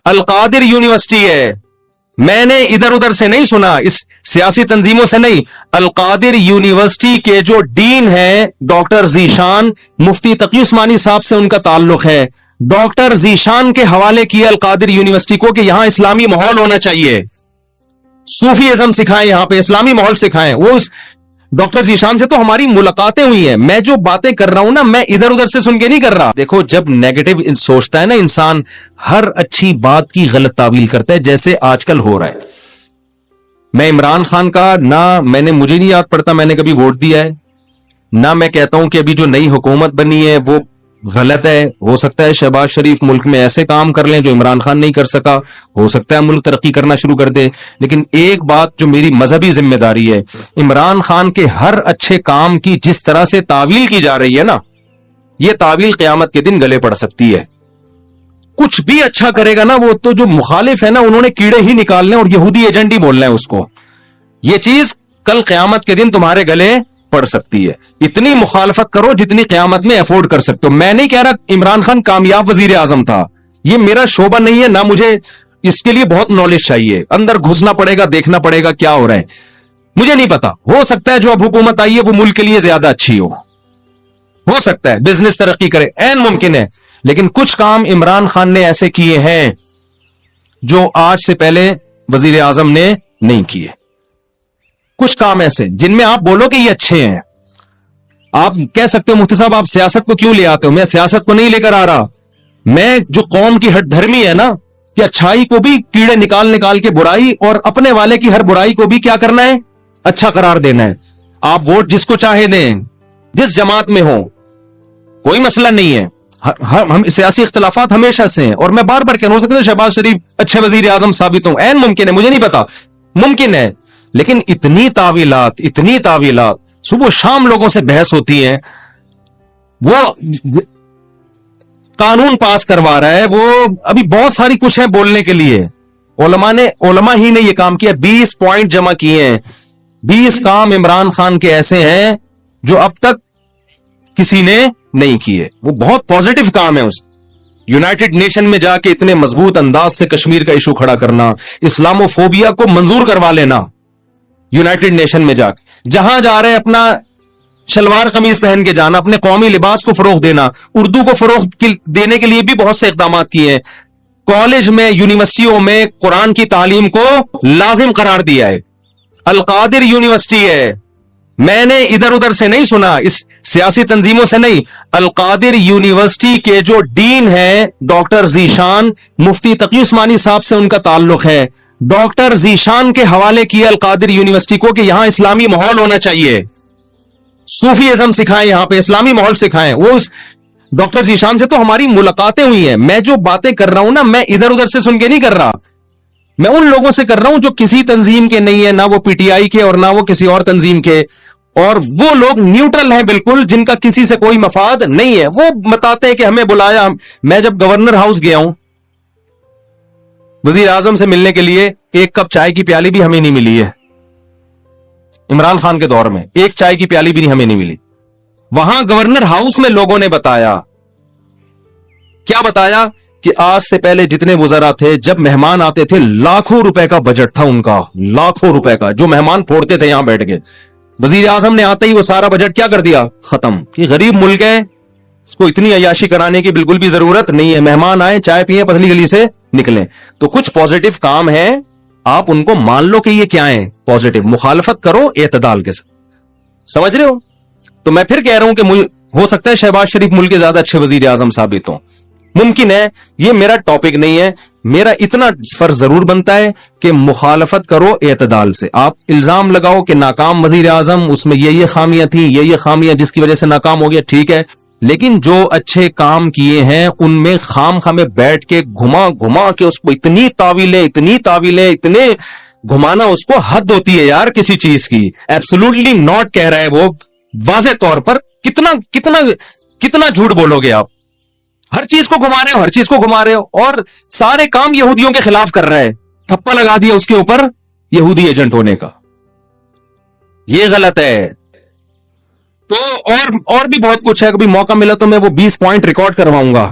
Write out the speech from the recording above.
القادر university ہے. میں نے ادھر ادھر سے نہیں سنا, اس سیاسی تنظیموں سے نہیں. القادر یونیورسٹی کے جو ڈین ہیں ڈاکٹر ذیشان, مفتی تقی عثمانی صاحب سے ان کا تعلق ہے. ڈاکٹر ذیشان کے حوالے کیا القادر یونیورسٹی کو کہ یہاں اسلامی ماحول ہونا چاہیے, صوفی ازم سکھائیں, یہاں پہ اسلامی ماحول سکھائیں. وہ اس ڈاکٹر ذیشان سے تو ہماری ملاقاتیں ہوئی ہیں. میں جو باتیں کر رہا ہوں نا, میں ادھر ادھر سے سن کے نہیں کر رہا. دیکھو جب نیگیٹو سوچتا ہے نا انسان, ہر اچھی بات کی غلط تعویل کرتا ہے, جیسے آج کل ہو رہا ہے. میں عمران خان کا نہ مجھے نہیں یاد پڑتا میں نے کبھی ووٹ دیا ہے, نہ میں کہتا ہوں کہ ابھی جو نئی حکومت بنی ہے وہ غلط ہے. ہو سکتا ہے شہباز شریف ملک میں ایسے کام کر لیں جو عمران خان نہیں کر سکا, ہو سکتا ہے ملک ترقی کرنا شروع کر دے. لیکن ایک بات جو میری مذہبی ذمہ داری ہے, عمران خان کے ہر اچھے کام کی جس طرح سے تعویل کی جا رہی ہے نا, یہ تعویل قیامت کے دن گلے پڑ سکتی ہے. کچھ بھی اچھا کرے گا نا, وہ تو جو مخالف ہے نا انہوں نے کیڑے ہی نکالنے اور یہودی ایجنٹ ہی بولنا ہے اس کو. یہ چیز کل قیامت کے دن تمہارے گلے پڑ سکتی ہے. اتنی مخالفت کرو جتنی قیامت میں افورڈ کر سکتے ہو. میں نہیں کہہ رہا عمران خان کامیاب وزیر اعظم تھا, یہ میرا شعبہ نہیں ہے, نہ مجھے اس کے لیے بہت نالج چاہیے. اندر گھسنا پڑے گا, دیکھنا پڑے گا کیا ہو رہا ہے, مجھے نہیں پتا. ہو سکتا ہے جو اب حکومت آئی ہے وہ ملک کے لیے زیادہ اچھی ہو سکتا ہے بزنس ترقی کرے, عین ممکن ہے. لیکن کچھ کام عمران خان نے ایسے کیے ہیں جو آج سے پہلے وزیر اعظم نے نہیں کیے. کچھ کام ایسے جن میں آپ بولو کہ یہ اچھے ہیں. آپ کہہ سکتے ہو مفتی صاحب آپ سیاست کو کیوں لے آتے ہو, میں سیاست کو نہیں لے کر آ رہا. میں جو قوم کی ہٹ دھرمی ہے نا, کہ اچھائی کو بھی کیڑے نکال کے برائی, اور اپنے والے کی ہر برائی کو بھی کیا کرنا ہے, اچھا قرار دینا ہے. آپ ووٹ جس کو چاہے دیں, جس جماعت میں ہو, کوئی مسئلہ نہیں ہے. ہم سیاسی اختلافات ہمیشہ سے ہیں, اور میں بار بار کہہ سکتا ہوں شہباز شریف اچھے وزیر اعظم ثابت ہوں, عین ممکن ہے, مجھے نہیں پتا, ممکن ہے. لیکن اتنی تعویلات صبح شام لوگوں سے بحث ہوتی ہیں. وہ قانون پاس کروا رہا ہے, وہ ابھی بہت ساری کچھ ہے بولنے کے لیے. علماء ہی نے یہ کام کیا, 20 پوائنٹ جمع کیے ہیں. 20 کام عمران خان کے ایسے ہیں جو اب تک کسی نے نہیں کیے. وہ بہت پازیٹو کام ہے. اس یونائٹڈ نیشن میں جا کے اتنے مضبوط انداز سے کشمیر کا ایشو کھڑا کرنا, اسلامو فوبیا کو منظور کروا لینا, یونائٹڈ نیشن میں جا کے جہاں جا رہے اپنا شلوار قمیض پہن کے جانا, اپنے قومی لباس کو فروغ دینا, اردو کو فروغ دینے کے لیے بھی بہت سے اقدامات کیے ہیں. کالج میں, یونیورسٹیوں میں قرآن کی تعلیم کو لازم قرار دیا ہے. القادر یونیورسٹی ہے, میں نے ادھر ادھر سے نہیں سنا, اس سیاسی تنظیموں سے نہیں. القادر یونیورسٹی کے جو ڈین ہیں ڈاکٹر ذیشان, مفتی تقی عثمانی صاحب سے ان کا تعلق ہے. ڈاکٹر ذیشان کے حوالے کیا القادر یونیورسٹی کو کہ یہاں اسلامی ماحول ہونا چاہیے, صوفی ازم سکھائیں, یہاں پہ اسلامی ماحول سکھائیں. وہ اس ڈاکٹر ذیشان سے تو ہماری ملاقاتیں ہوئی ہیں. میں جو باتیں کر رہا ہوں نا, میں ادھر ادھر سے سن کے نہیں کر رہا, میں ان لوگوں سے کر رہا ہوں جو کسی تنظیم کے نہیں ہے, نہ وہ پی ٹی آئی کے اور نہ وہ کسی اور تنظیم کے, اور وہ لوگ نیوٹرل ہیں بالکل, جن کا کسی سے کوئی مفاد نہیں ہے. وہ بتاتے ہیں کہ ہمیں بلایا. میں جب گورنر ہاؤس گیا ہوں وزیر اعظم سے ملنے کے لیے, ایک کپ چائے کی پیالی بھی ہمیں نہیں ملی ہے. عمران خان کے دور میں ایک چائے کی پیالی بھی ہمیں نہیں ملی. وہاں گورنر ہاؤس میں لوگوں نے بتایا, کیا بتایا, کہ آج سے پہلے جتنے وزراء تھے جب مہمان آتے تھے لاکھوں روپے کا بجٹ تھا ان کا, لاکھوں روپے کا, جو مہمان پھوڑتے تھے یہاں بیٹھ کے. وزیر اعظم نے آتے ہی وہ سارا بجٹ کیا کر دیا, ختم. کہ غریب ملک ہے, اس کو اتنی عیاشی کرانے کی بالکل بھی ضرورت نہیں ہے. مہمان آئے, چائے پیئے, پتلی گلی سے نکلیں. تو کچھ پازیٹو کام ہیں, آپ ان کو مان لو کہ یہ کیا ہیں پازیٹو. مخالفت کرو اعتدال کے ساتھ, سمجھ رہے ہو. تو میں پھر کہہ رہا ہوں کہ ہو سکتا ہے شہباز شریف ملک کے زیادہ اچھے وزیر اعظم ثابت ہوں, ممکن ہے. یہ میرا ٹاپک نہیں ہے. میرا اتنا فرض ضرور بنتا ہے کہ مخالفت کرو اعتدال سے. آپ الزام لگاؤ کہ ناکام وزیر اعظم, اس میں یہ خامیاں تھیں, یہ خامیاں جس کی وجہ سے ناکام ہو گیا, ٹھیک ہے. لیکن جو اچھے کام کیے ہیں ان میں خام میں بیٹھ کے گھما کے اس کو اتنی تعویلیں اتنے گھمانا, اس کو حد ہوتی ہے یار کسی چیز کی. ایبسولوٹلی ناٹ کہہ رہا ہے وہ واضح طور پر. کتنا جھوٹ بولو گے آپ. ہر چیز کو گھما رہے ہو, اور سارے کام یہودیوں کے خلاف کر رہے ہیں. تھپا لگا دیا اس کے اوپر یہودی ایجنٹ ہونے کا. یہ غلط ہے. تو اور بھی بہت کچھ ہے. کبھی موقع ملا تو میں وہ 20 پوائنٹ ریکارڈ کرواؤں گا.